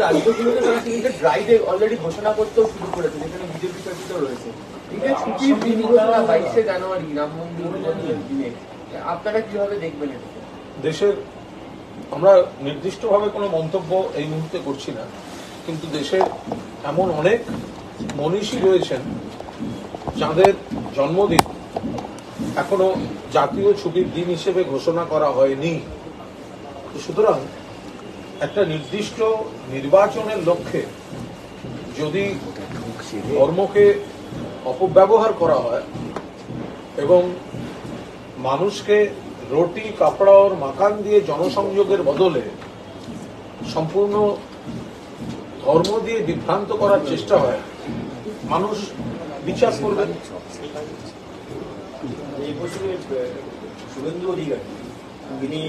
রাজ্যগুলোতে তারা কিন্তু dry day already ঘোষণা করতেও শুরু করেছে, যেখানে বিজেপি শাসিত রয়েছে। ছুটির দিন ঘোষণা 22শে জানুয়ারি রাম মন্দির উদ্বোধনের দিনে, আপনারা কিভাবে দেখবেন এটা? দেশের আমরা নির্দিষ্টভাবে কোনো মন্তব্য এই মুহূর্তে করছি না, কিন্তু দেশের এমন অনেক মনীষী রয়েছেন যাদের জন্মদিন এখনো জাতীয় ছুটির দিন হিসেবে ঘোষণা করা হয়নি। সুতরাং একটা নির্দিষ্ট নির্বাচনের লক্ষ্যে যদি ধর্মকে অপব্যবহার করা হয় এবং মানুষকে রুটি কাপড় আর মাকান দিয়ে জনসংযোগের বদলে সম্পূর্ণ ধর্ম দিয়ে বিভ্রান্ত করার চেষ্টা হয়, মানুষ বিচার করবে। এই বছরে শুভেন্দু অধিকারী তিনি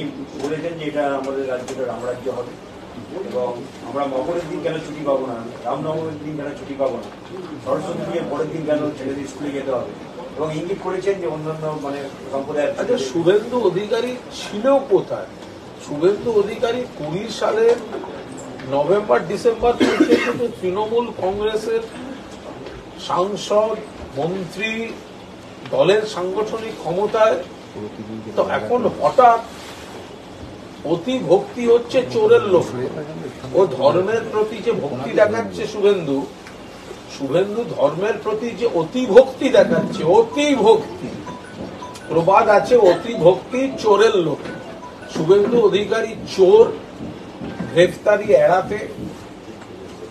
বলেছেন যে এটা আমাদের রাজ্যটা রামরাজ্য হবে এবং আমরা মকরের দিন কেন ছুটি পাবো না, রামনবমীর দিন কেন ছুটি পাবো না, সরস্বতী পুজোর পরের দিন কেন ছেলেদের স্কুলে যেতে হবে, এবং ইঙ্গিত করেছেন যে অন্যান্য সম্প্রদায়ের। আচ্ছা, শুভেন্দু অধিকারী ছিল কোথায়? শুভেন্দু অধিকারী 20 সালের নভেম্বর ডিসেম্বর থেকে কিন্তু তৃণমূল কংগ্রেসের সাংসদ, মন্ত্রী, দলের সাংগঠনিক ক্ষমতায়। তো এখন হঠাৎ অতি ভক্তি হচ্ছে চোরের লোক। ও ধর্মের প্রতি যে ভক্তি দেখাচ্ছে শুভেন্দু ধর্মের প্রতি যে অতি ভক্তি দেখাচ্ছে, অতি ভক্তি, প্রবাদ আছে অতি ভক্তি চোরের লোক। শুভেন্দু অধিকারী চোর, গ্রেফতারি এড়াতে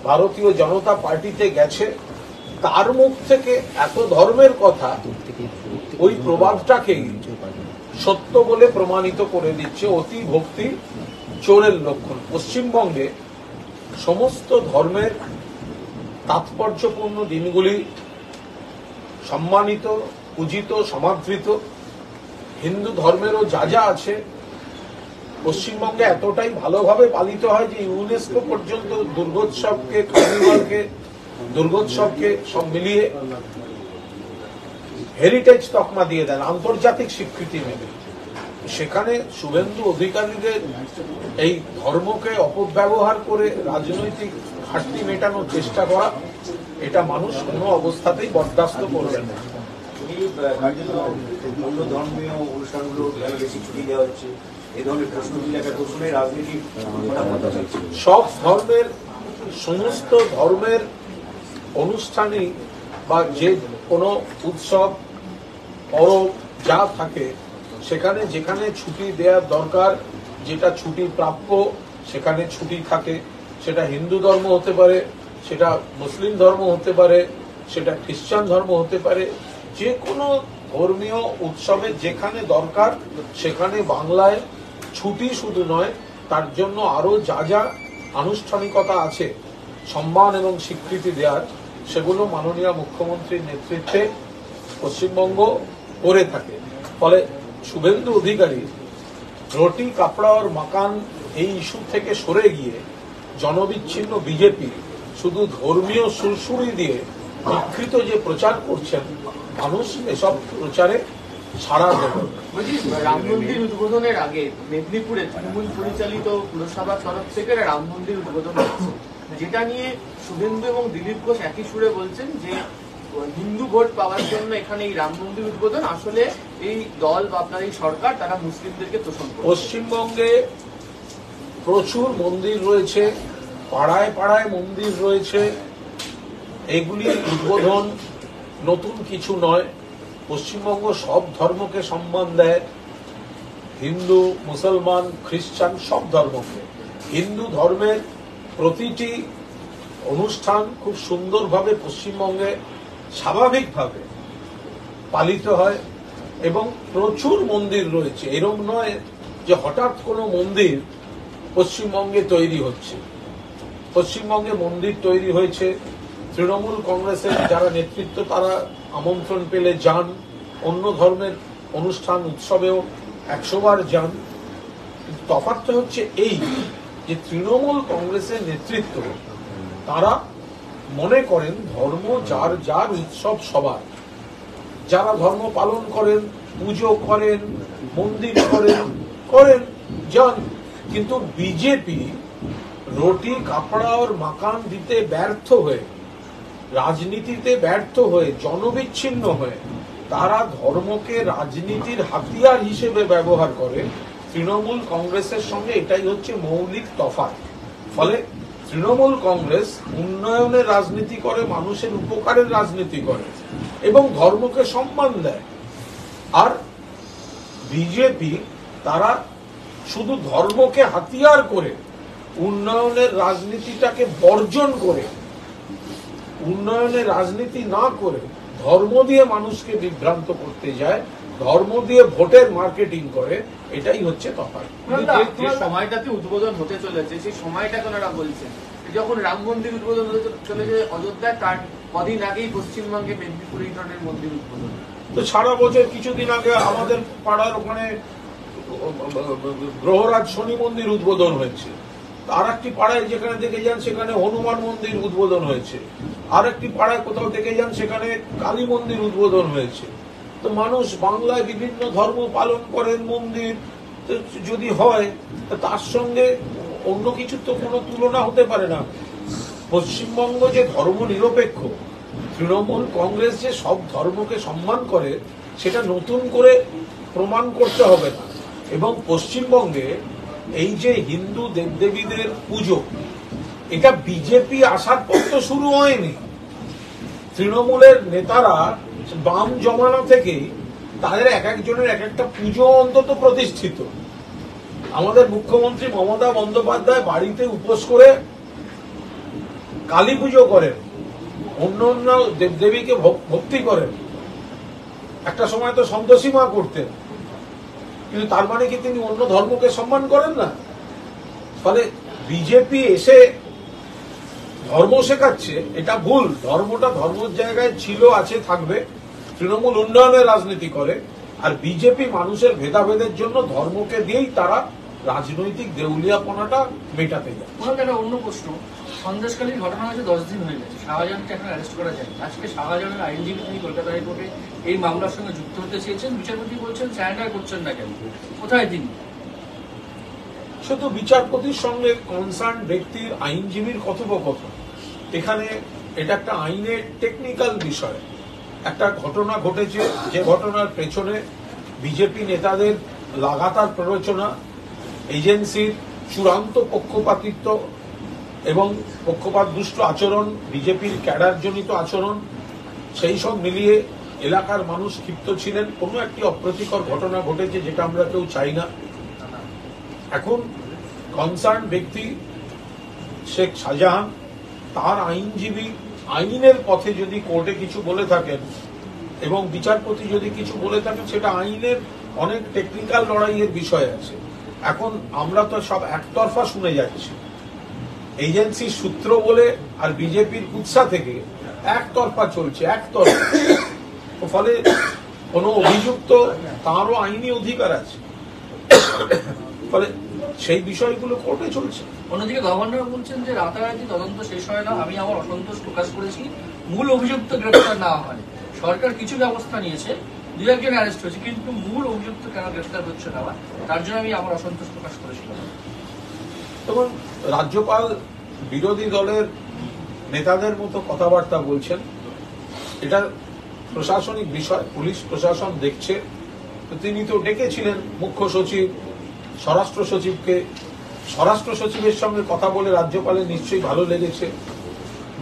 ভারতীয় জনতা পার্টিতে গেছে, তার মুখ থেকে এত ধর্মের কথা ওই প্রবাদটাকেই সত্য বলে প্রমাণিত করে দিচ্ছে। অতি ভক্তি চোরের লক্ষণ। পশ্চিমবঙ্গে সমস্ত ধর্মের তাৎপর্যপূর্ণ দিনগুলি সম্মানিত, পূজিত, সমাদৃত। হিন্দু ধর্মেরও যা যা আছে পশ্চিমবঙ্গে এতটাই ভালোভাবে পালিত হয় যে ইউনেস্কো পর্যন্ত দুর্গোৎসবকে, কার্নিভালকে, দুর্গোৎসবকে সব মিলিয়ে হেরিটেজ তকমা দিয়ে দেন, আন্তর্জাতিক স্বীকৃতি মেলে। সেখানে শুভেন্দু অধিকারীদের এই ধর্মকে অপব্যবহার করে রাজনৈতিক ঘাটতি মেটানোর চেষ্টা করা, এটা মানুষ কোনো অবস্থাতেই বরদাস্ত করবে না। অন্য ধর্মীয় অনুষ্ঠানগুলো বেশি ছুটি দেওয়া হচ্ছে, এই ধরনের প্রশ্নগুলি একটা প্রশ্নের রাজনীতি। সব ধর্মের, সমস্ত ধর্মের অনুষ্ঠানই বা যে কোনো উৎসব, পরব যা থাকে সেখানে যেখানে ছুটি দেওয়ার দরকার, যেটা ছুটি প্রাপ্য সেখানে ছুটি থাকে। সেটা হিন্দু ধর্ম হতে পারে, সেটা মুসলিম ধর্ম হতে পারে, সেটা খ্রিস্টান ধর্ম হতে পারে। যে কোনো ধর্মীয় উৎসবে যেখানে দরকার সেখানে বাংলায় ছুটি শুধু নয়, তার জন্য আরো যা যা আনুষ্ঠানিকতা আছে সম্মান এবং স্বীকৃতি দেওয়ার, সেগুলো মাননীয় মুখ্যমন্ত্রীর নেতৃত্বে পশ্চিমবঙ্গ করে থাকে। ফলে শুভেন্দু অধিকারী রুটি কাপড়া আর মাকান এই ইস্যু থেকে সরে গিয়ে জনবিচ্ছিন্ন বিজেপি শুধু ধর্মীয় সুরসুরি দিয়ে বিকৃত যে প্রচার করছেন, মানুষ এসব প্রচারে সাড়া দেবে। রাম মন্দির উদ্বোধনের আগে মেদিনীপুরে তৃণমূল পরিচালিত পুরসভার তরফ থেকে রাম মন্দির উদ্বোধন হচ্ছে, যেটা নিয়ে শুভেন্দু এবং দিলীপ ঘোষ একই সুরে বলছেন যে হিন্দু ভোট পাওয়ার জন্য এখানে এই রাম মন্দির উদ্বোধন, আসলে এই দল বা আপনার এই সরকার তারা মুসলিমদেরকে তোষণ করে। পশ্চিমবঙ্গে প্রচুর মন্দির রয়েছে, পাড়ায় পাড়ায় মন্দির রয়েছে। এগুলি উদ্বোধন নতুন কিছু নয়। পশ্চিমবঙ্গ সব ধর্মকে সম্মান দেয়, হিন্দু, মুসলমান, খ্রিস্টান সব ধর্মকে। হিন্দু ধর্মের প্রতিটি অনুষ্ঠান খুব সুন্দরভাবে পশ্চিমবঙ্গে স্বাভাবিকভাবে পালিত হয় এবং প্রচুর মন্দির রয়েছে। এরকম নয় যে হঠাৎ কোনো মন্দির পশ্চিমবঙ্গে তৈরি হচ্ছে। পশ্চিমবঙ্গে মন্দির তৈরি হয়েছে, তৃণমূল কংগ্রেসের যারা নেতৃত্ব তারা আমন্ত্রণ পেলে যান, অন্য ধর্মের অনুষ্ঠান উৎসবেও 100 বার যান। তফাৎটা হচ্ছে এই যে তৃণমূল কংগ্রেসের নেতৃত্ব তারা মনে করেন ধর্ম যার যার উৎসব সবার, যারা ধর্ম পালন করেন, পুজো করেন, মন্দির করেন যান, কিন্তু বিজেপি রুটি কাপড়া और মাকান দিতে ব্যর্থ হয়ে, রাজনীতিতে ব্যর্থ হয়ে, জনবিচ্ছিন্ন হয়ে তারা ধর্মকে রাজনীতির হাতিয়ার হিসেবে ব্যবহার করে। তৃণমূল কংগ্রেসের সঙ্গে এটাই হচ্ছে মৌলিক তফাৎ। ফলে তৃণমূল কংগ্রেস উন্নয়নের রাজনীতি করে, মানুষের উপকারের রাজনীতি করে এবং ধর্মকে সম্মান দেয়। আর বিজেপি তারা শুধু ধর্মকে হাতিয়ার করে উন্নয়নের রাজনীতিটাকে বর্জন করে, উন্নয়নের রাজনীতি না করে ধর্ম দিয়ে মানুষকে বিভ্রান্ত করতে যায়, ধর্ম দিয়ে ভোটের মার্কেটিং করে। এটাই হচ্ছে তফাৎ। যে সময়টাতে উদ্বোধন হতে চলেছে সেই সময়টাকে ওনারা বলছেন যখন রাম মন্দির উদ্বোধন হতে চলেছে অযোধ্যায়, তার কদিন আগেই পশ্চিমবঙ্গে মেদিনীপুরে এই ধরনের মন্দির উদ্বোধন। তো সারা বছর কিছুদিন আগে আমাদের পাড়ার ওখানে গ্রহরাজ শনি মন্দির উদ্বোধন হয়েছে। আর একটি পাড়ায় যেখানে দেখে যান সেখানে হনুমান মন্দির উদ্বোধন হয়েছে। আর একটি পাড়ায় কোথাও দেখে যান সেখানে কালী মন্দির উদ্বোধন হয়েছে। তো মানুষ বাংলায় বিভিন্ন ধর্ম পালন করেন, মন্দির যদি হয় তার সঙ্গে অন্য কিছু তো কোনো তুলনা হতে পারে না। পশ্চিমবঙ্গ যে ধর্ম নিরপেক্ষ, তৃণমূল কংগ্রেস যে সব ধর্মকে সম্মান করে, সেটা নতুন করে প্রমাণ করতে হবে না। এবং পশ্চিমবঙ্গে এই যে হিন্দু দেবদেবীদের পুজো, এটা বিজেপি আসার পর তো শুরু হয়নি। তৃণমূলের নেতারা বাম জমানা থেকেই তাদের এক একজনের এক একটা পুজো অন্তত প্রতিষ্ঠিত। আমাদের মুখ্যমন্ত্রী মমতা বন্দ্যোপাধ্যায় বাড়িতে উপোস করে কালী পুজো করেন, অন্য অন্য দেবদেবীকে ভক্তি করেন। একটা সময় তো সন্তোষী মা করতেন, কিন্তু তার মানে কি তিনি অন্য ধর্মকে সম্মান করেন না? ফলে বিজেপি এসে ধর্ম শেখাচ্ছে, এটা ভুল। ধর্মটা ধর্মের জায়গায় ছিল, আছে, থাকবে। তৃণমূল উন্নয়নের রাজনীতি করে, আর বিজেপি মানুষের ভেদাভেদের জন্য ধর্মকে দিয়েই তারা রাজনৈতিক দেউলিয়াপনাটা মেটাতে যায়। একটা অন্য প্রশ্ন, সন্দেশখালীর ঘটনা হয়েছে 10 দিন হয়ে গেছে, শাহজাহানকে এখন অ্যারেস্ট করা যায়। আজকে শাহজাহানের আইনজীবী তিনি কলকাতা হাইকোর্টে এই মামলার সঙ্গে যুক্ত হতে চেয়েছেন, বিচারপতি বলছেন স্যারেন্ডার করছেন না কেন, কোথায় তিনি? শুধু বিচারপতির সঙ্গে কনসার্ন ব্যক্তির আইনজীবীর কথোপকথন। এখানে এটা একটা আইনের টেকনিক্যাল বিষয়। একটা ঘটনা ঘটেছে, যে ঘটনার পেছনে বিজেপি নেতাদের লাগাতার প্ররোচনা, এজেন্সির চূড়ান্ত পক্ষপাতিত্ব এবং পক্ষপাত দুষ্ট আচরণ, বিজেপির ক্যাডারজনিত আচরণ, সেই সব মিলিয়ে এলাকার মানুষ ক্ষিপ্ত ছিলেন। কোনো একটি অপ্রীতিকর ঘটনা ঘটেছে, যেটা আমরা কেউ চাই না। এখন কনসার্ন ব্যক্তি শেখ শাহজাহান, তার আইনজীবী আইনের পথে যদি কোর্টে কিছু বলে থাকেন এবং বিচারপতি যদি কিছু বলে থাকেন, সেটা আইনের অনেক টেকনিক্যাল লড়াইয়ের বিষয় আছে। এখন আমরা তো সব একতরফা শুনে যাচ্ছি, এজেন্সির সূত্র বলে আর বিজেপির উৎসাহ থেকে একতরফা চলছে, একতরফা। ফলে কোনো অভিযুক্ত, তারও আইনি অধিকার আছে। ফলে সেই বিষয়গুলো কোর্টে চলছে। অন্যদিকে গভর্নর বলছেন যে রাতারাতি তদন্ত শেষ হয় না, আমি আমার অসন্তোষ প্রকাশ করেছি মূল অভিযুক্ত গ্রেফতার না হয়। সরকার কিছু ব্যবস্থা নিয়েছে, 2-1 অ্যারেস্ট হয়েছে, কিন্তু মূল অভিযুক্ত কেন গ্রেফতার হচ্ছে না, তার জন্য আমি আমার অসন্তোষ প্রকাশ করেছিলাম। তখন রাজ্যপাল বিরোধী দলের নেতাদের মতো কথাবার্তা বলছেন। এটা প্রশাসনিক বিষয়, পুলিশ প্রশাসন দেখছে। তো তিনি তো ডেকেছিলেন মুখ্য সচিব, স্বরাষ্ট্র সচিবকে। স্বরাষ্ট্র সচিবের সঙ্গে কথা বলে রাজ্যপালের নিশ্চয়ই ভালো লেগেছে।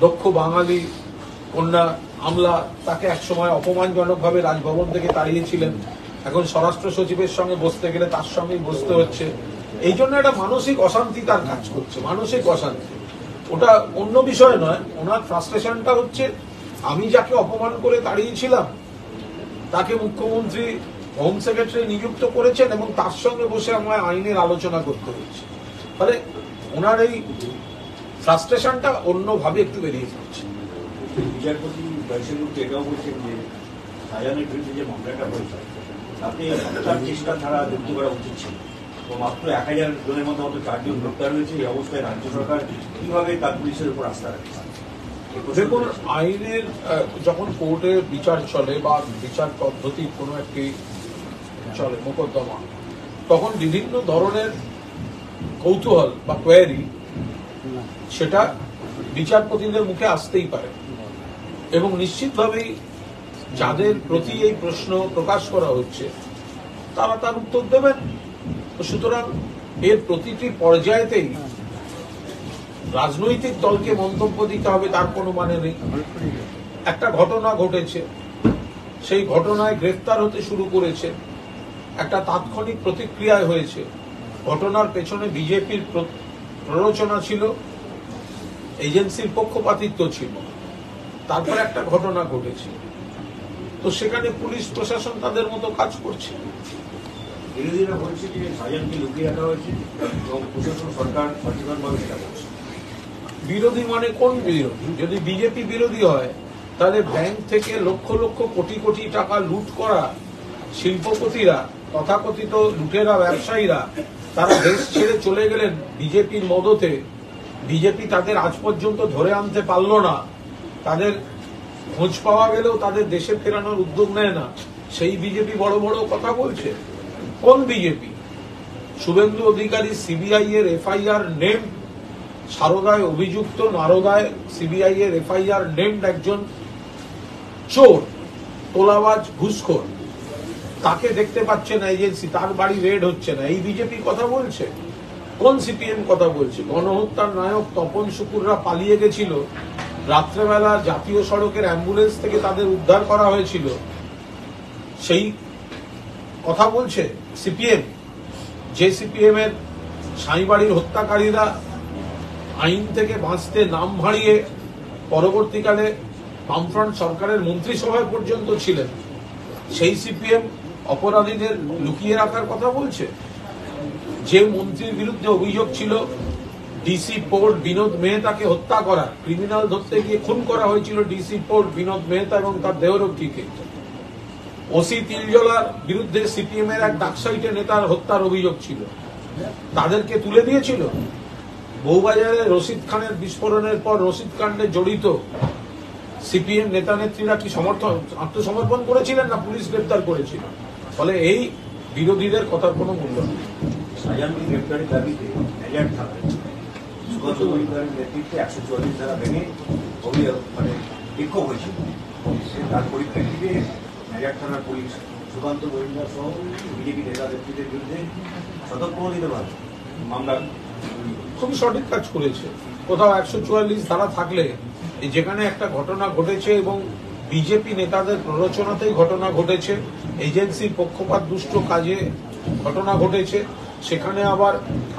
দক্ষ বাঙালি কন্যা আমলা, তাকে একসময় অপমানজনকভাবে রাজভবন থেকে তাড়িয়েছিলেন। এখন স্বরাষ্ট্র সচিবের সঙ্গে বসতে গেলে তার সঙ্গেই বসতে হচ্ছে। এই জন্য একটা মানসিক অশান্তি তার কাজ করছে, মানসিক অশান্তি। ওটা অন্য বিষয় নয়। ওনার ফ্রাস্ট্রেশনটা হচ্ছে, আমি যাকে অপমান করে তাড়িয়েছিলাম তাকে মুখ্যমন্ত্রী হোম সেক্রেটারি নিযুক্ত করেছেন এবং তার সঙ্গে বসে আমায় আইনের আলোচনা করতে হচ্ছে। ফলে ওনার এই ফ্রাস্ট্রেশনটা অন্যভাবে একটু বেরিয়ে যাচ্ছে। বিচারপতি বৈশাখী এটাও বলছেন যে শাহজাহানের বিরুদ্ধে যে মামলাটা হয়েছে তাতে হত্যার চেষ্টা ছাড়া যুক্ত করা উচিত ছিল। তো মাত্র 1000 জনের মধ্যে মাত্র 4 জন গ্রেপ্তার হয়েছে। এই অবস্থায় রাজ্য সরকার কিভাবে তার পুলিশের উপর আস্থা রাখছে? দেখুন, আইনের যখন কোর্টে বিচার চলে বা বিচার পদ্ধতি কোনো একটি চলে মোকদ্দমা, তখন বিভিন্ন ধরনের কৌতূহল বা কোয়েরি সেটা বিচারপতিদের মুখে আসতেই পারে এবং নিশ্চিতভাবেই যাদের প্রতি এই প্রশ্ন প্রকাশ করা হচ্ছে তারা তার উত্তর দেবেন। সুতরাং এর প্রতিটি পর্যায়েতেই রাজনৈতিক দলকে মন্তব্য দিতে হবে তার কোনো মানে নেই। একটা ঘটনা ঘটেছে, সেই ঘটনায় গ্রেফতার হতে শুরু করেছে, একটা তাৎক্ষণিক প্রতিক্রিয়ায় হয়েছে, ঘটনার পেছনে বিজেপির প্ররোচনা ছিল, এজেন্সির পক্ষপাতিত্ব ছিল, তারপর একটা ঘটনা ঘটেছে, তো সেখানে পুলিশ প্রশাসন তাদের মতো কাজ করছে। বিরোধীরা বলছে যে শাহজাহানকে লুকিয়ে রাখা হয়েছে এবং প্রশাসন সরকার সচেতনভাবে সেটা করছে। বিরোধী মানে কোন বিরোধী? যদি বিজেপি বিরোধী হয় তাহলে ব্যাংক থেকে লক্ষ লক্ষ কোটি কোটি টাকা লুট করা শিল্পপতিরা, তথাকথিত লুটেরা ব্যবসায়ীরা, তারা দেশ ছেড়ে চলে গেলেন বিজেপির মদতে। বিজেপি তাদের আজ পর্যন্ত ধরে আনতে পারল না, তাদের খোঁজ পাওয়া গেলেও তাদের দেশে ফেরানোর উদ্যোগ নেয় না। সেই বিজেপি বড় বড় কথা বলছে। কোন বিজেপি? শুভেন্দু অধিকারী সিবিআই এর এফআইআর নেম, সারদায় অভিযুক্ত, নারদায় সিবিআই এর এফআইআর নেমড একজন চোর, তোলাবাজ, ঘুষখোর, তাকে দেখতে পাচ্ছে না এজেন্সি, তার বাড়ি রেড হচ্ছে না। এই বিজেপি কথা বলছে? কোন সিপিএম কথা বলছে? গণহত্যার নায়ক তপন শুকুররা পালিয়ে গেছিল, রাত্রেবেলা জাতীয় সড়কের অ্যাম্বুলেন্স থেকে তাদের উদ্ধার করা হয়েছিল, সেই কথা বলছে সিপিএম? যে সিপিএম এর সাঁইবাড়ির হত্যাকারীরা আইন থেকে বাঁচতে নাম ভাড়িয়ে পরবর্তীকালে বামফ্রন্ট সরকারের মন্ত্রিসভায় পর্যন্ত ছিলেন, সেই সিপিএম অপরাধীদের লুকিয়ে রাখার কথা বলছে? যে মন্ত্রীর বিরুদ্ধে অভিযোগ ছিল ডিসি পোর্ট বিনোদ মেহতাকে হত্যা করা, ক্রিমিনাল ধরতে গিয়ে খুন করা হয়েছিল ডিসি পোর্ট বিনোদ মেহতা এবং তার দেহরক্ষীকে, ওসি তিলজলার বিরুদ্ধে সিপিএম এর এক ডাকসাইটে নেতার হত্যার অভিযোগ ছিল, তাদেরকে তুলে দিয়েছিল। বউবাজারে রশিদ খানের বিস্ফোরণের পর রশিদ কাণ্ডে জড়িত সিপিএম নেতা নেত্রীরা কি আত্মসমর্পণ করেছিলেন না পুলিশ গ্রেপ্তার করেছিল? ফলে এই বিরোধীদের কথার কোনো মূল্য নেই। শাহজাহানকে গ্রেপ্তারের দাবিতে মেজার থানায় সুগত মজুমদারের নেতৃত্বে 144 ধারা ভেঙে বিক্ষোভ হয়েছিল। তার পরিপ্রেক্ষিতে মেজার থানার পুলিশ সুকান্ত মজুমদার সহ বিজেপি নেতা নেত্রীদের বিরুদ্ধে স্বতঃপ্রণোদিতভাবে মামলা খুবই সঠিক কাজ করেছে। কোথাও 144 ধারা থাকলে, যেখানে একটা ঘটনা ঘটেছে এবং বিজেপি নেতাদের প্ররোচনাতেই ঘটনা ঘটেছে, এজেন্সির পক্ষপাত দুষ্ট কাজে ঘটনা ঘটেছে, সেখানে আবার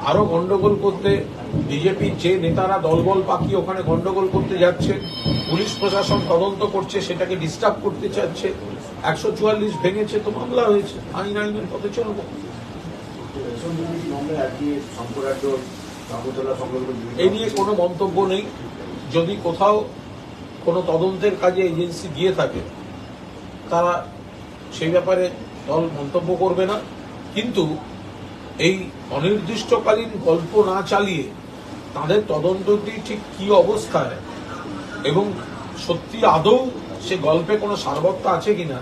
আরো গন্ডগোল করতে বিজেপির যে নেতারা দলবল পাকিয়ে ওখানে গন্ডগোল করতে যাচ্ছে, পুলিশ প্রশাসন তদন্ত করছে, সেটাকে ডিস্টার্ব করতে চাচ্ছে, 144 ভেঙেছে, তো মামলা হয়েছে। আইনের পথে চলব। এই নিয়ে কোনো মন্তব্য নেই। যদি কোথাও কোনো তদন্তের কাজে এজেন্সি গিয়ে থাকে, তারা সেই ব্যাপারে দল মন্তব্য করবে না। কিন্তু এই অনির্দিষ্টকালীন গল্প না চালিয়ে তাদের তদন্তটি ঠিক কি অবস্থায় এবং সত্যি আদৌ সে গল্পে কোনো সারবত্তা আছে কিনা,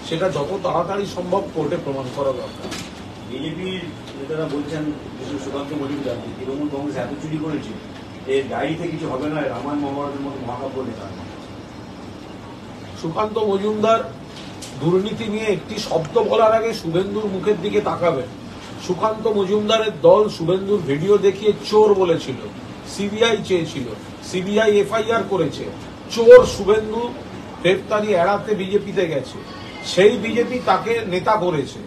সেটা যত তাড়াতাড়ি সম্ভব কোর্টে প্রমাণ করা দরকার। বিজেপির নেতারা বলছেন সুকান্ত মজুমদার তৃণমূল কংগ্রেস এত চুরি করেছে, এর ডায়েরিতে কিছু হবে না, রামায়ণ মহাভারতের মতো মহাকাব্য নেতা। সুকান্ত মজুমদার দুর্নীতি নিয়ে একটি শব্দ বলার আগে শুভেন্দুর মুখের দিকে তাকাবেন। সুকান্ত মজুমদারের দল শুভেন্দুর ভিডিও দেখিয়ে চোর বলেছিল, সিবিআই চেয়েছিল, সিবিআই এফআইআর করেছে, চোর শুভেন্দু গ্রেফতারি এড়াতে বিজেপিতে গেছে, সেই বিজেপি তাকে নেতা করেছে।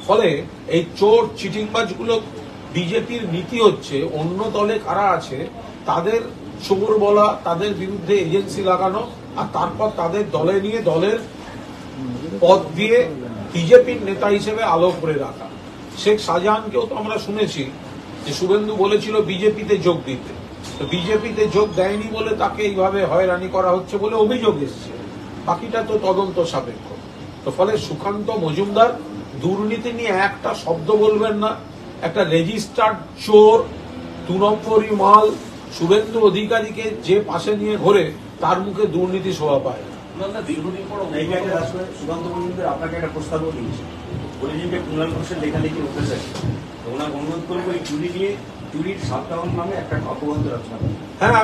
ফলে এই চোর চিটিংবাজগুলো বিজেপির নীতি হচ্ছে অন্য দলে কারা আছে তাদের চোর বলা, তাদের বিরুদ্ধে এজেন্সি লাগানো, আর তারপর তাদের দলে নিয়ে দলের পদ দিয়ে বিজেপির নেতা হিসেবে আলো করে রাখা। শেখ শাহজাহানকেও তো আমরা শুনেছি যে শুভেন্দু বলেছিল বিজেপিতে যোগ দিতে, তো বিজেপিতে যোগ দেয়নি বলে তাকে এইভাবে হয়রানি করা হচ্ছে বলে অভিযোগ এসছে। বাকিটা তো তদন্ত সাপেক্ষ। তো ফলে সুকান্ত মজুমদার দুর্নীতি নিয়ে একটা শব্দ বলবেন না। একটা রেজিস্টার্ড চোর, 2 নম্বরই মাল শুভেন্দু অধিকারীকে যে পাশে নিয়ে ঘোরে, তার মুখে দুর্নীতি শোভা পায়। দীর্ঘদিন পর সুকান্ত মজুমদার আপনাকে একটা প্রস্তাবও দিয়েছে, বলেছেন যে কুণাল ঘোষের লেখালেখি অভ্যেস আছে, তো ওনাকে অনুরোধ করবো এই চুরি নিয়ে চুরির সাতটাউন নামে একটা কাব্যগ্রন্থ রচনা করেন। হ্যাঁ,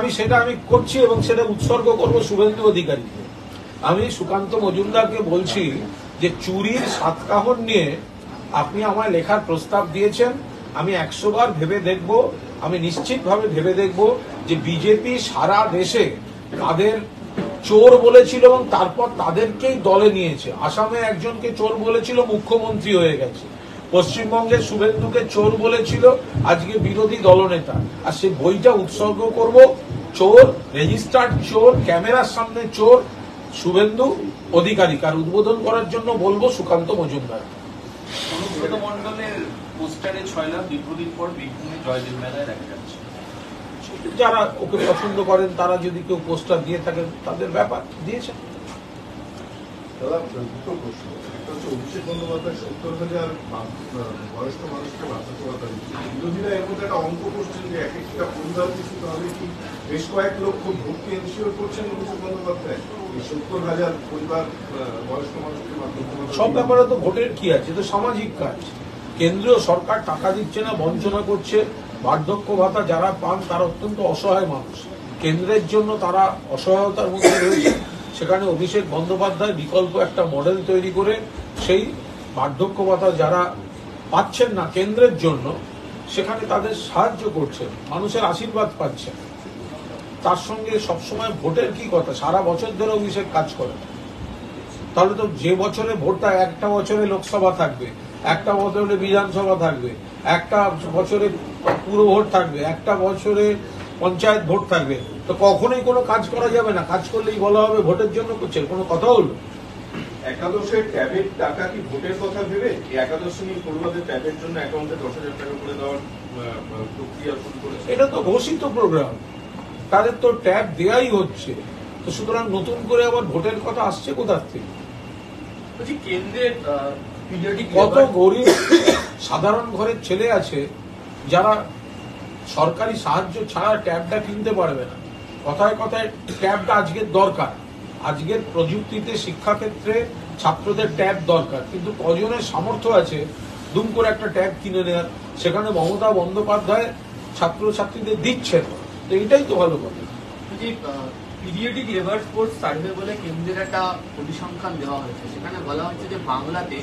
আমি করছি এবং সেটা উৎসর্গ করব শুভেন্দু অধিকারীকে। আমি সুকান্ত মজুমদারকে বলছি যে চুরির সাতকাহন নিয়ে আপনি আমায় লেখার প্রস্তাব দিয়েছেন, আমি 100 বার ভেবে দেখব। আমি নিশ্চিতভাবে ভেবে দেখব যে বিজেপি সারা দেশে তাদের চোর বলেছিল এবং তারপর তাদেরকেই দলে নিয়েছে। আসামে একজনকে চোর বলেছিল, মুখ্যমন্ত্রী হয়ে গেছে। পশ্চিমবঙ্গে শুভেন্দুকে চোর বলেছিল, আজকে বিরোধী দলনেতা। আর সেই বইটা উৎসর্গ করব চোর, রেজিস্টার্ড চোর, ক্যামেরার সামনে চোর শুভেন্দু অধিকারী। আর উদ্বোধন করার জন্য বলবো সুকান্ত মজুমদার। অনুব্রত মণ্ডলের পোস্টারে 6 লাখ দীর্ঘদিন পর বীরভূমে জয়দেব মেলায় দেখা যাচ্ছে। যারা ওকে পছন্দ করেন তারা যদি কেউ পোস্টার দিয়ে থাকেন তাদের ব্যাপার, দিয়েছেন। দাদা, দুটো প্রশ্ন। একটা হচ্ছে অভিষেক বন্দ্যোপাধ্যায় 70,000 বয়স্ক মানুষকে বাঁচাতে কথা দিচ্ছে। বিরোধীরা এর মধ্যে একটা অঙ্ক করছেন যে এক একটা পরিবার কিছু তাহলে কি বেশ কয়েক লক্ষ ভোটকে এনশিওর করছেন অভিষেক বন্দ্যোপাধ্যায় এই 70,000 পরিবার বয়স্ক মানুষকে বাঁচাতে। সব ব্যাপারে তো ভোটের কি আছে, তো সামাজিক কাজ। কেন্দ্রীয় সরকার টাকা দিচ্ছে না, বঞ্চনা করছে। বার্ধক্য ভাতা যারা পান তারা অত্যন্ত অসহায় মানুষ, কেন্দ্রের জন্য তারা অসহায়তার মধ্যে রয়েছে। সেখানে অভিষেক বন্দ্যোপাধ্যায় বিকল্প একটা মডেল তৈরি করে সেই বার্ধক্য ভাতা যারা পাচ্ছেন না কেন্দ্রের জন্য, সেখানে তাদের সাহায্য করছেন, মানুষের আশীর্বাদ পাচ্ছেন। তার সঙ্গে সবসময় ভোটের কি কথা, সারা বছর ধরে অভিষেক কাজ করে। তাহলে তো যে বছরে ভোটটা, একটা বছরে লোকসভা থাকবে, একটা বছরে বিধানসভা থাকবে, একটা বছরে পুরো ভোট থাকবে, একটা বছরে পঞ্চায়েত ভোট থাকবে, তো কখনোই কোনো কাজ করা যাবে না। কাজ করলেই বলা হবে ভোটের জন্য করছে, কোনো কথা হলো। একাদশের ট্যাবের টাকা কি ভোটের কথা ভেবে একাদশ শ্রেণীর পড়ুয়াদের ট্যাবের জন্য অ্যাকাউন্টে 10,000 টাকা করে দেওয়ার প্রক্রিয়া শুরু করেছে? এটা তো ঘোষিত প্রোগ্রাম, তাদের তো ট্যাব দেয়াই হচ্ছে। তো সুতরাং নতুন করে আবার ভোটের কথা আসছে কোথার থেকে? কেন্দ্রের কত গরিব সাধারণ ঘরের ছেলে আছে যারা সরকারি সাহায্য ছাড়া ট্যাবটা কিনতে পারবে না। কথায় কথায় ট্যাবটা আজকের দরকার, আজকের প্রযুক্তিতে শিক্ষাক্ষেত্রে ছাত্রদের ট্যাব দরকার, কিন্তু কজনের সামর্থ্য আছে দুম করে একটা ট্যাব কিনে নেওয়ার? সেখানে মমতা বন্দ্যোপাধ্যায় ছাত্রছাত্রীদের দিচ্ছেন, তো এটাই তো ভালো কথা। পিরিয়ডিক লেবার ফোর্স সার্ভে বলে কেন্দ্রের একটা পরিসংখ্যান দেওয়া হয়েছে, সেখানে বলা হচ্ছে যে বাংলাতে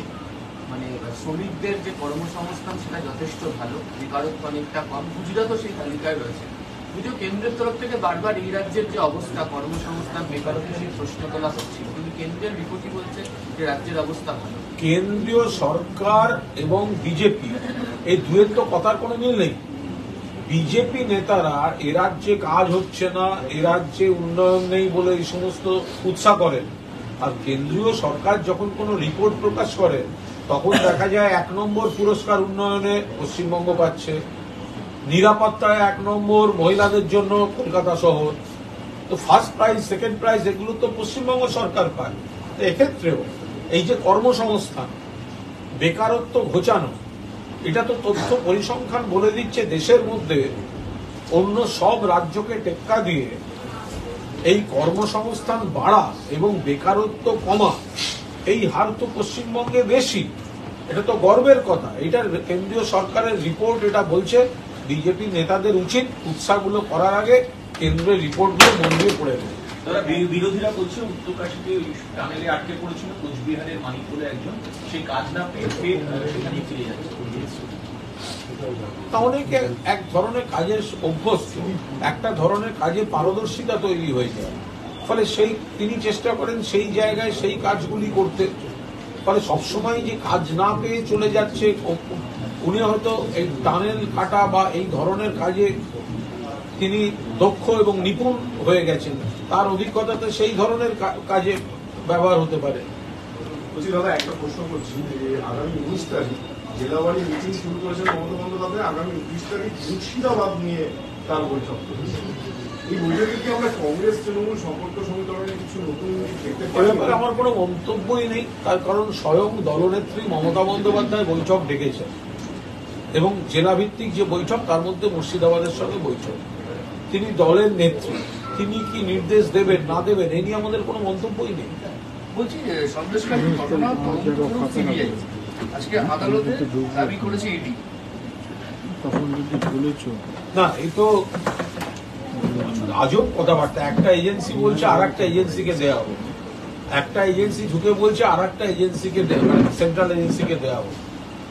মানে শ্রমিকদের যে কর্মসংস্থান সেটা যথেষ্ট ভালো, বেকারত্ব অনেকটা কম। গুজরাটও সেই তালিকায় রয়েছে। যদিও কেন্দ্রের তরফ থেকে বারবার এই রাজ্যের যে অবস্থা, কর্মসংস্থান, বেকারত্ব সেই প্রশ্ন তোলা হচ্ছিল, কিন্তু কেন্দ্রের রিপোর্টই বলছে যে রাজ্যের অবস্থা ভালো। কেন্দ্রীয় সরকার এবং বিজেপি এই দুয়ের তো কথার কোনো মিল নেই। বিজেপি নেতারা এ রাজ্যে কাজ হচ্ছে না, এ রাজ্যে উন্নয়ন নেই বলে এই সমস্ত উৎসাহ করেন। আর কেন্দ্রীয় সরকার যখন কোনো রিপোর্ট প্রকাশ করে তখন দেখা যায় 1 নম্বর পুরস্কার উন্নয়নে পশ্চিমবঙ্গ পাচ্ছে, নিরাপত্তায় 1 নম্বর মহিলাদের জন্য কলকাতা শহর, তো ফার্স্ট প্রাইজ, সেকেন্ড প্রাইজ এগুলো তো পশ্চিমবঙ্গ সরকার পায়। তো এক্ষেত্রেও এই যে কর্মসংস্থান, বেকারত্ব ঘোচানো, এটা তো তথ্য পরিসংখ্যান বলে দিচ্ছে দেশের মধ্যে অন্য সব রাজ্যকে টেক্কা দিয়ে এই কর্মসংস্থান বাড়া এবং বেকারত্ব কমা, এই হার তো পশ্চিমবঙ্গে বেশি। এটা তো গর্বের কথা। এটা কেন্দ্রীয় সরকারের রিপোর্ট এটা বলছে। বিজেপি নেতাদের উচিত উৎসাহগুলো করার আগে কেন্দ্রের রিপোর্টগুলো মন দিয়ে পড়ে নেয়। বিরোধীরা বলছে উত্তরকাশীতে টানেলে আটকে পড়েছিল কোচবিহারের মানিক বলে একজন, সেই কাজ না পেয়ে ফের সেখানে ফিরে যাচ্ছে। অনেকে এক ধরনের কাজের অভ্যস্ত, একটা ধরনের কাজে পারদর্শিতা তৈরি হয়ে যায়, ফলে তিনি চেষ্টা করেন সেই জায়গায় সেই কাজগুলি করতে। ফলে সবসময় যে কাজ না পেয়ে চলে যাচ্ছে, উনি হয়তো এই টানেল কাটা বা এই ধরনের কাজে তিনি দক্ষ এবং নিপুণ হয়ে গেছেন, তার অভিজ্ঞতাতে সেই ধরনের কাজে ব্যবহার হতে পারে। বলছি দাদা, একটা প্রশ্ন করছি যে আগামী 19 তারিখ জেলাবাড়ি মিটিং শুরু করেছেন মমতা বন্দ্যোপাধ্যায়, আগামী 19 তারিখ মুর্শিদাবাদ নিয়ে তার বৈঠক। এই বৈঠকে কি আমরা কংগ্রেস তৃণমূল সম্পর্ক সমীকরণে কিছু নতুন দেখতে পাই? আমার কোনো মন্তব্যই নেই, তার কারণ স্বয়ং দলনেত্রী মমতা বন্দ্যোপাধ্যায় বৈঠক ডেকেছেন এবং জেলাভিত্তিক যে বৈঠক তার মধ্যে মুর্শিদাবাদের সঙ্গে বৈঠক। তিনি দলের নেত্রী, তিনি কি নির্দেশ দেবেন না দেবেন এই নিয়ে আমাদের কোনো মন্তব্যই নেই। বলছি সন্দেশখালী ঘটনা তদন্ত করুক সিবিআই, আজকে আদালতে দাবি করেছে ইডি। না, এই তো আজব কথাবার্তা। একটা এজেন্সি বলছে আর একটা এজেন্সিকে দেওয়া হবে, একটা এজেন্সি ঢুকে বলছে আর একটা এজেন্সিকে মানে সেন্ট্রাল এজেন্সিকে দেওয়া হবে।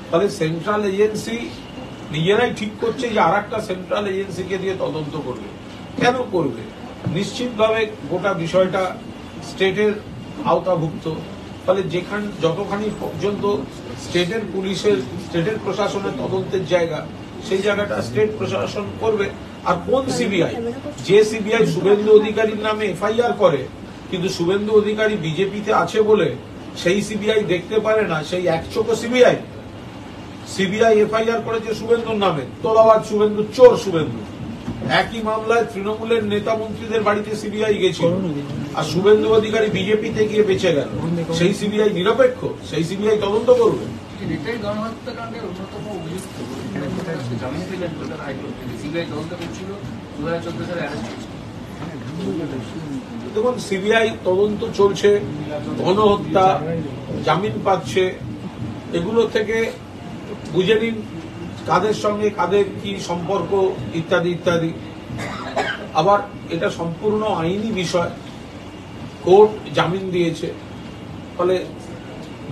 তাহলে সেন্ট্রাল এজেন্সি নিজেরাই ঠিক করছে যে আর একটা সেন্ট্রাল এজেন্সিকে দিয়ে তদন্ত করবে। কেন করবে? নিশ্চিতভাবে গোটা বিষয়টা স্টেটের আওতাভুক্ত। ফলে যতখানি পর্যন্ত স্টেটের পুলিশের, স্টেটের প্রশাসনের তদন্তের জায়গা, সেই জায়গাটা স্টেট প্রশাসন করবে। আর কোন সিবিআই? যে সিবিআই শুভেন্দু অধিকারীর নামে এফআইআর করে, কিন্তু শুভেন্দু অধিকারী বিজেপিতে আছে বলে সেই সিবিআই দেখতে পারে না, সেই একচোখো সিবিআই এফআইআর করেছে শুভেন্দুর নামে, তোলাবাজ শুভেন্দু, চোর শুভেন্দু। একই মামলায় তৃণমূলের নেতা মন্ত্রীদের বাড়িতে সিবিআই গেছিল, আর শুভেন্দু অধিকারী বিজেপিতে গিয়ে বেঁচে গেল। সেই সিবিআই নিরপেক্ষ? সেই সিবিআই তদন্ত করবে? এটাই গণহত্যাকাণ্ডের অন্যতম অভিযুক্ত জামিন পেলেন কলকাতা হাইকোর্ট থেকে। সিবিআই তদন্ত করছিল, 2014 সালে অ্যারেস্ট হয়েছিল। দেখুন, সিবিআই তদন্ত চলছে, গণহত্যা, জামিন পাচ্ছে, এগুলো থেকে বুঝে নিন কাদের সঙ্গে কাদের কি সম্পর্ক ইত্যাদি ইত্যাদি। আবার এটা সম্পূর্ণ আইনি বিষয়, কোর্ট জামিন দিয়েছে। ফলে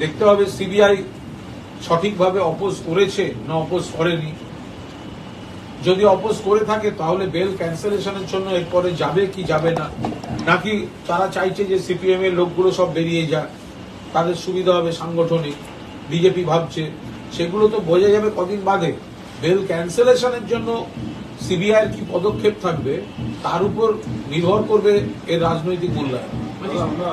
দেখতে হবে সিবিআই সঠিকভাবে অপোজ করেছে না অপোজ করেনি। যদি অপোজ করে থাকে তাহলে বেল ক্যান্সেলেশনের জন্য এরপরে যাবে কি যাবে না, নাকি তারা চাইছে যে সিপিএম এর লোকগুলো সব বেরিয়ে যাক, তাদের সুবিধা হবে সাংগঠনিক, বিজেপি ভাবছে। সেগুলো তো বোঝা যাবে কদিন বাদে। বেল ক্যান্সেলেশনের জন্য সিবিআই কি পদক্ষেপ থাকবে তার উপর নির্ভর করবে এর রাজনৈতিক মূল্যায়ন। আমরা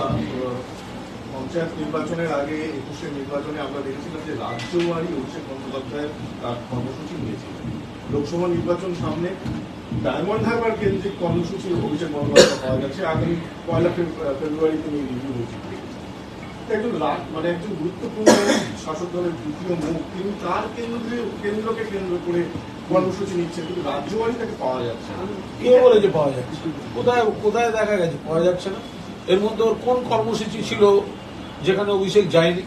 পঞ্চায়েত নির্বাচনের আগে 21 নির্বাচনে আমরা দেখেছিলাম যে রাজ্যবাড়ি অভিষেক বন্দ্যোপাধ্যায় তার কর্মসূচি নিয়েছিলেন। লোকসভা নির্বাচন সামনে, ডায়মন্ড হারবার কেন্দ্রিক কর্মসূচি অভিষেক বন্দ্যোপাধ্যায় পাওয়া যাচ্ছে। আগামী 1 ফেব্রুয়ারি তিনি রিভিউ হয়েছেন। একজন গুরুত্বপূর্ণ শাসক দলের দ্বিতীয় মুখ, তিনি তার কেন্দ্রকে কেন্দ্র করে কর্মসূচি নিচ্ছেন, কিন্তু রাজ্যবাড়ি তাকে পাওয়া যাচ্ছে না। কে বলে যে পাওয়া যাচ্ছে? কোথায় দেখা গেছে পাওয়া যাচ্ছে না? এর মধ্যে ওর কোন কর্মসূচি ছিল যেখানে অভিষেক যায়নি?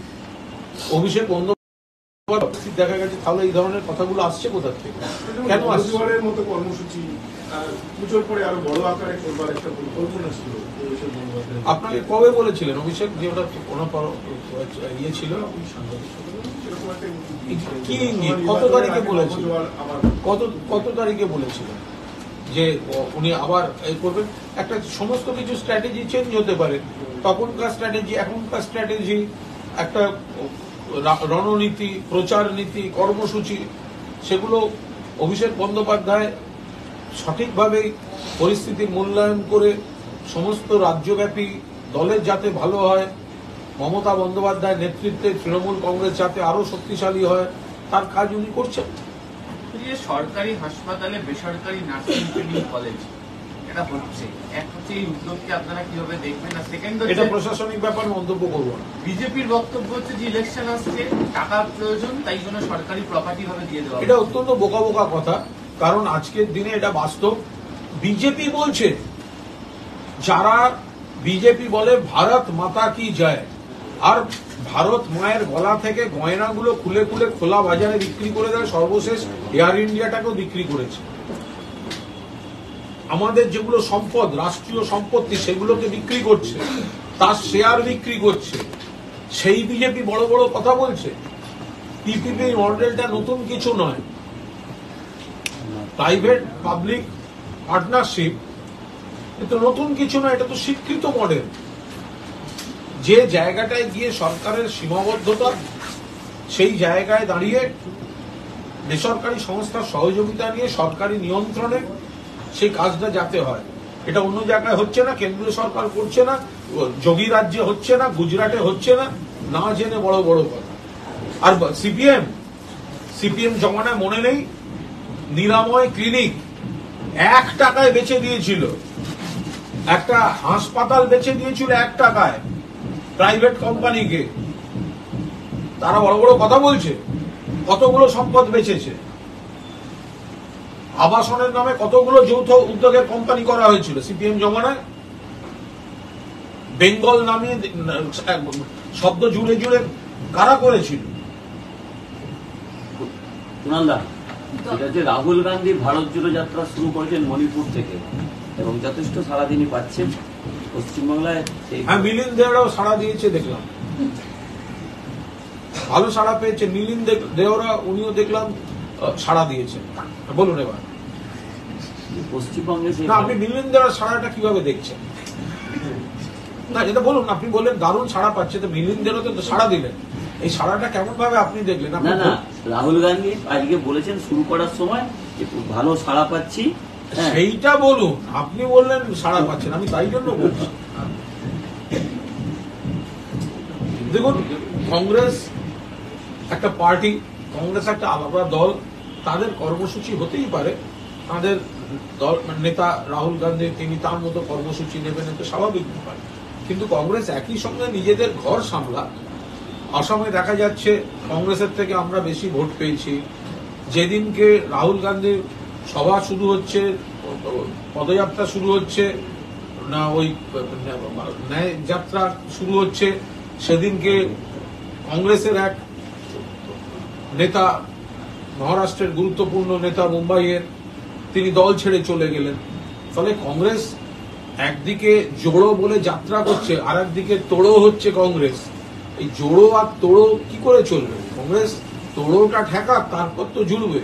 অভিষেক বন্দ্যোপাধ্যায় দেখা গেছে। তাহলে এই ধরনের কথাগুলো আসছে কোথা থেকে, কেন আসছে? মতো কর্মসূচি পুজোর পরে আরো বড় আকারে করবার একটা পরিকল্পনা ছিল অভিষেক বন্দ্যোপাধ্যায়। আপনাকে কবে বলেছিলেন অভিষেক যে ওটা কোনো ইয়ে ছিল? কি ইঙ্গিত? কত তারিখে বলেছিলেন? কত তারিখে বলেছিলেন যে উনি আবার এই করবেন? একটা সমস্ত কিছু স্ট্র্যাটেজি চেঞ্জ হতে পারে, তখনকার স্ট্র্যাটেজি এখনকার স্ট্র্যাটেজি, একটা রণনীতি, প্রচার নীতি, কর্মসূচি, সেগুলো অভিষেক বন্দ্যোপাধ্যায় সঠিকভাবে পরিস্থিতি মূল্যায়ন করে সমস্ত রাজ্যব্যাপী দলের যাতে ভালো হয়, মমতা বন্দ্যোপাধ্যায় নেতৃত্বে তৃণমূল কংগ্রেস যাতে আরো শক্তিশালী হয়, তার কাজ উনি করছেন। সরকারি হাসপাতালে বেসরকারি নার্সিং ট্রেনিং কলেজ এটা হচ্ছে, এক হচ্ছে এই উদ্যোগকে আপনারা কিভাবে দেখবেন, আর সেকেন্ড হচ্ছে এটা প্রশাসনিক ব্যাপার, মন্তব্য করবো না। বিজেপির বক্তব্য হচ্ছে যে ইলেকশন আসছে, টাকার প্রয়োজন, তাই জন্য সরকারি প্রপার্টি ভাবে দিয়ে দেওয়া। এটা অত্যন্ত বোকা বোকা কথা, কারণ আজকের দিনে এটা বাস্তব। বিজেপি বলছে, যারা বিজেপি বলে ভারত মাতা কি জয়, আর ভারত মায়ের গলা থেকে গয়নাগুলো খুলে খুলে খোলা বাজারে বিক্রি করে দেয়, সর্বশেষ এয়ার ইন্ডিয়াটাকেও বিক্রি করেছে। আমাদের যেগুলো সম্পদ, রাষ্ট্রীয় সম্পত্তি, সেগুলোকে বিক্রি করছে, তার শেয়ার বিক্রি করছে। সেই বিজেপি বড় বড় কথা বলছে। পিপিপি মডেলটা নতুন কিছু নয়, প্রাইভেট পাবলিক পার্টনারশিপ, এটা নতুন কিছু নয়, এটা তো স্বীকৃত মডেল। যে জায়গাটায় গিয়ে সরকারের সীমাবদ্ধতা, সেই জায়গায় দাঁড়িয়ে বেসরকারি সংস্থার সহযোগিতা নিয়ে সরকারি নিয়ন্ত্রণে সেই কাজটা যাতে হয়। এটা অন্য জায়গায় হচ্ছে না, কেন্দ্রীয় সরকার করছে না, যোগী রাজ্যে হচ্ছে না, গুজরাটে হচ্ছে না, না জেনে বড় বড় কথা। আর সিপিএম জমানায় মনে নেই, নিরাময় ক্লিনিক 1 টাকায় বেচে দিয়েছিল, একটা হাসপাতাল বেচে দিয়েছিল 1 টাকায় প্রাইভেট কোম্পানিকে। তারা বড় বড় কথা বলছে, কতগুলো সম্পদ বেচেছে। আবাসনের নামে কতগুলো যৌথ উদ্যোগের কোম্পানি করা হয়েছিল সিপিএম জমানায়। বেঙ্গল নামে শব্দ জুড়ে জুড়ে কারা করেছিল? সেটা যে রাহুল গান্ধী ভারত জোড়ো যাত্রা শুরু করেছেন মণিপুর থেকে এবং যথেষ্ট সাড়া তিনি পাচ্ছেন পশ্চিমবাংলায়। হ্যাঁ, মিলিন্দ দেওরাও সাড়া দিয়েছে দেখলাম, ভালো সাড়া পেয়েছে। মিলিন্দ দেওরা উনিও দেখলাম সাড়া দিয়েছেন। বলুন এবার, পশ্চিমবঙ্গে না আপনি মিলিন্দ দেওয়ার সাড়াটা কিভাবে দেখছেন? না এটা বলুন, আপনি বললেন দারুণ সাড়া পাচ্ছে, তো মিলিন্দ দেওরা তো সাড়া দিলেন, এই সাড়াটা কেমন ভাবে আপনি দেখলেন? না না, রাহুল গান্ধী আজকে বলেছেন শুরু করার সময় যে ভালো সাড়া পাচ্ছি। সেইটা বলুন, আপনি বললেন সাড়া পাচ্ছেন, আমি তাই জন্য বলছি। দেখুন, কংগ্রেস একটা পার্টি, কংগ্রেস একটা আলাদা দল, তাদের কর্মসূচি হতেই পারে, তাদের দল নেতা রাহুল গান্ধী তিনি তার মতো কর্মসূচি নেবেন, এটা স্বাভাবিক ব্যাপার। কিন্তু কংগ্রেস একই সঙ্গে নিজেদের ঘর সামলা। আসামে দেখা যাচ্ছে কংগ্রেসের থেকে আমরা বেশি ভোট পেয়েছি। যেদিনকে রাহুল গান্ধীর সভা শুরু হচ্ছে, পদযাত্রা শুরু হচ্ছে, না ওই ন্যায় যাত্রা শুরু হচ্ছে, সেদিনকে কংগ্রেসের এক নেতা, মহারাষ্ট্রের গুরুত্বপূর্ণ নেতা মুম্বাইয়ের, তিনি দল ছেড়ে চলে গেলেন। ফলে কংগ্রেস একদিকে জোড়ো বলে যাত্রা করছে, আর একদিকে তোড়ো হচ্ছে কংগ্রেস। এই জোড়ো আর তোড়ো কি করে চলবে? কংগ্রেস তোড়োটা ঠেকা, তারপর তো জুড়বে।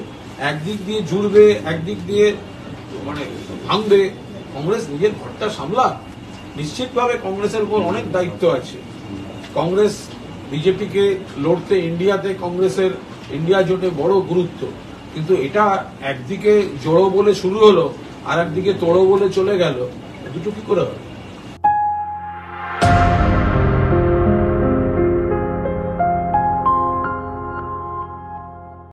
একদিক দিয়ে জুড়বে, একদিক দিয়ে মানে ভাঙবে। কংগ্রেস নিজের ঘরটা সামলা। নিশ্চিতভাবে কংগ্রেসের উপর অনেক দায়িত্ব আছে। কংগ্রেস বিজেপিকে লড়তে ইন্ডিয়াতে কংগ্রেসের ইন্ডিয়া জোটে বড় গুরুত্ব, কিন্তু এটা একদিকে জোড়ো বলে শুরু হলো, আর একদিকে তোড়ো বলে চলে গেল, দুটো কি করে হবে?